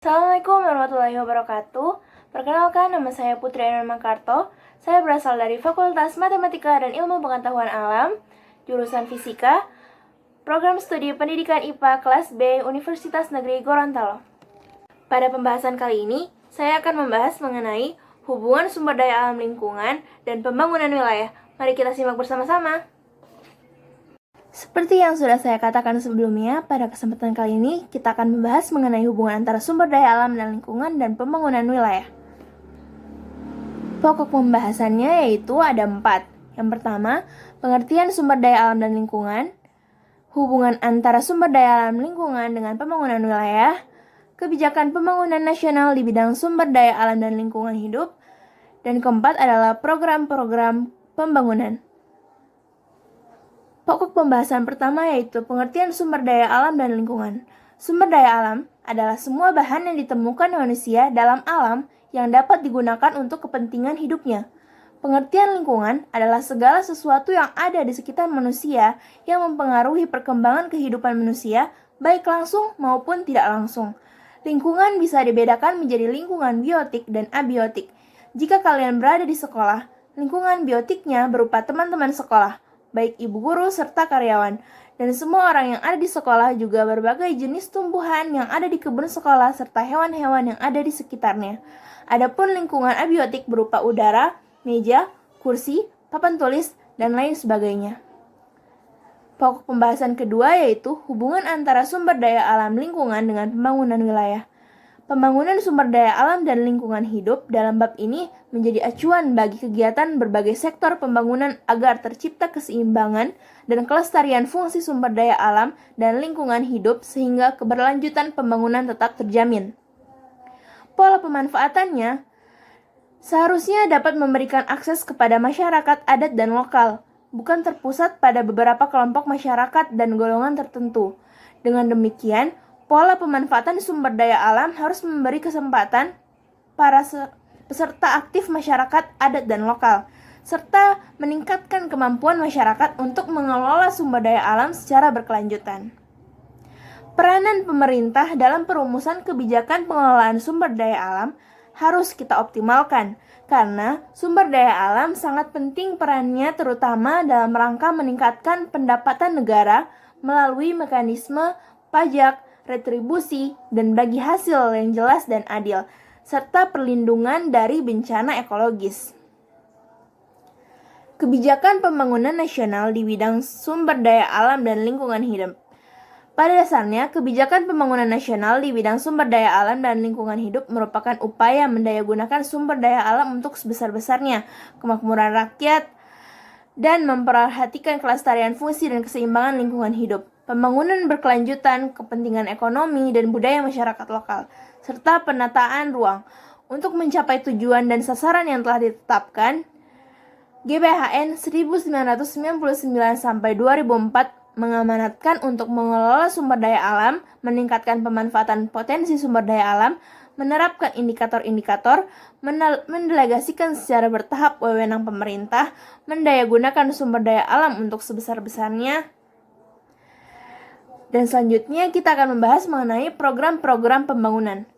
Assalamualaikum warahmatullahi wabarakatuh. Perkenalkan, nama saya Putri Ainun Makarto. Saya berasal dari Fakultas Matematika dan Ilmu Pengetahuan Alam, jurusan Fisika, Program Studi Pendidikan IPA kelas B Universitas Negeri Gorontalo. Pada pembahasan kali ini, saya akan membahas mengenai hubungan sumber daya alam lingkungan dan pembangunan wilayah. Mari kita simak bersama-sama. Seperti yang sudah saya katakan sebelumnya, pada kesempatan kali ini kita akan membahas mengenai hubungan antara sumber daya alam dan lingkungan dan pembangunan wilayah. Pokok pembahasannya yaitu ada 4. Yang pertama, pengertian sumber daya alam dan lingkungan, hubungan antara sumber daya alam lingkungan dengan pembangunan wilayah, kebijakan pembangunan nasional di bidang sumber daya alam dan lingkungan hidup, dan keempat adalah program-program pembangunan. Pokok pembahasan pertama yaitu pengertian sumber daya alam dan lingkungan. Sumber daya alam adalah semua bahan yang ditemukan manusia dalam alam yang dapat digunakan untuk kepentingan hidupnya. Pengertian lingkungan adalah segala sesuatu yang ada di sekitar manusia yang mempengaruhi perkembangan kehidupan manusia, baik langsung maupun tidak langsung. Lingkungan bisa dibedakan menjadi lingkungan biotik dan abiotik. Jika kalian berada di sekolah, lingkungan biotiknya berupa teman-teman sekolah, baik ibu guru serta karyawan, dan semua orang yang ada di sekolah juga berbagai jenis tumbuhan yang ada di kebun sekolah serta hewan-hewan yang ada di sekitarnya. Adapun lingkungan abiotik berupa udara, meja, kursi, papan tulis, dan lain sebagainya. Pokok pembahasan kedua yaitu hubungan antara sumber daya alam lingkungan dengan pembangunan wilayah. Pembangunan sumber daya alam dan lingkungan hidup dalam bab ini menjadi acuan bagi kegiatan berbagai sektor pembangunan agar tercipta keseimbangan dan kelestarian fungsi sumber daya alam dan lingkungan hidup sehingga keberlanjutan pembangunan tetap terjamin. Pola pemanfaatannya seharusnya dapat memberikan akses kepada masyarakat adat dan lokal, bukan terpusat pada beberapa kelompok masyarakat dan golongan tertentu. Dengan demikian, pola pemanfaatan sumber daya alam harus memberi kesempatan para peserta aktif masyarakat adat dan lokal, serta meningkatkan kemampuan masyarakat untuk mengelola sumber daya alam secara berkelanjutan. Peranan pemerintah dalam perumusan kebijakan pengelolaan sumber daya alam harus kita optimalkan, karena sumber daya alam sangat penting perannya terutama dalam rangka meningkatkan pendapatan negara melalui mekanisme pajak, retribusi, dan bagi hasil yang jelas dan adil, serta perlindungan dari bencana ekologis. Kebijakan pembangunan nasional di bidang sumber daya alam dan lingkungan hidup. Pada dasarnya, kebijakan pembangunan nasional di bidang sumber daya alam dan lingkungan hidup merupakan upaya mendayagunakan sumber daya alam untuk sebesar-besarnya kemakmuran rakyat dan memperhatikan kelestarian fungsi dan keseimbangan lingkungan hidup, pembangunan berkelanjutan, kepentingan ekonomi dan budaya masyarakat lokal, serta penataan ruang. Untuk mencapai tujuan dan sasaran yang telah ditetapkan, GBHN 1999 sampai 2004 mengamanatkan untuk mengelola sumber daya alam, meningkatkan pemanfaatan potensi sumber daya alam, menerapkan indikator-indikator, mendelegasikan secara bertahap wewenang pemerintah, mendayagunakan sumber daya alam untuk sebesar-besarnya. Dan selanjutnya kita akan membahas mengenai program-program pembangunan.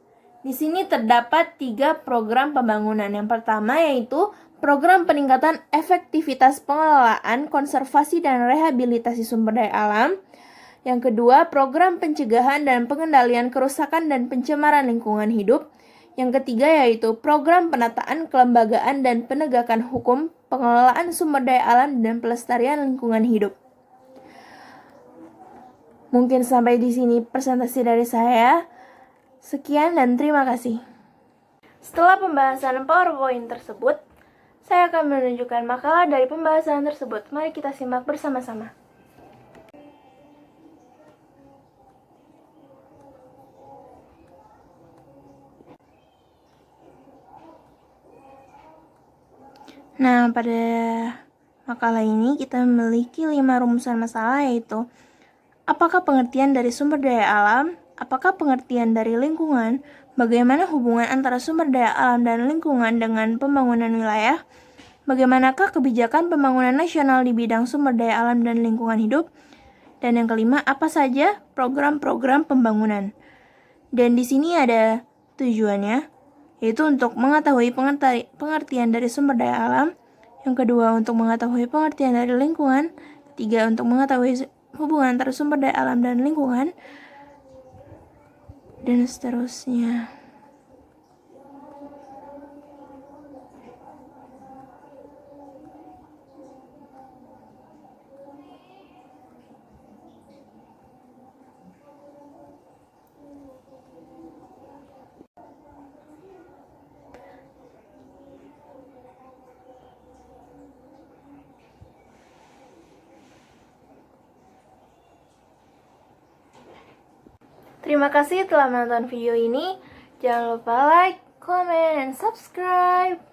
Di sini terdapat 3 program pembangunan. Yang pertama yaitu program peningkatan efektivitas pengelolaan, konservasi, dan rehabilitasi sumber daya alam. Yang kedua, program pencegahan dan pengendalian kerusakan dan pencemaran lingkungan hidup. Yang ketiga yaitu program penataan, kelembagaan, dan penegakan hukum, pengelolaan sumber daya alam, dan pelestarian lingkungan hidup. Mungkin sampai di sini presentasi dari saya. Sekian dan terima kasih. Setelah pembahasan PowerPoint tersebut, saya akan menunjukkan makalah dari pembahasan tersebut. Mari kita simak bersama-sama. Nah, pada makalah ini kita memiliki 5 rumusan masalah, yaitu apakah pengertian dari sumber daya alam, apakah pengertian dari lingkungan, bagaimana hubungan antara sumber daya alam dan lingkungan dengan pembangunan wilayah, bagaimanakah kebijakan pembangunan nasional di bidang sumber daya alam dan lingkungan hidup, dan yang kelima, apa saja program-program pembangunan. Dan di sini ada tujuannya, yaitu untuk mengetahui pengertian dari sumber daya alam. Yang kedua, untuk mengetahui pengertian dari lingkungan. Ketiga, untuk mengetahui hubungan antara sumber daya alam dan lingkungan. Dan seterusnya. Terima kasih telah menonton video ini. Jangan lupa like, comment, dan subscribe.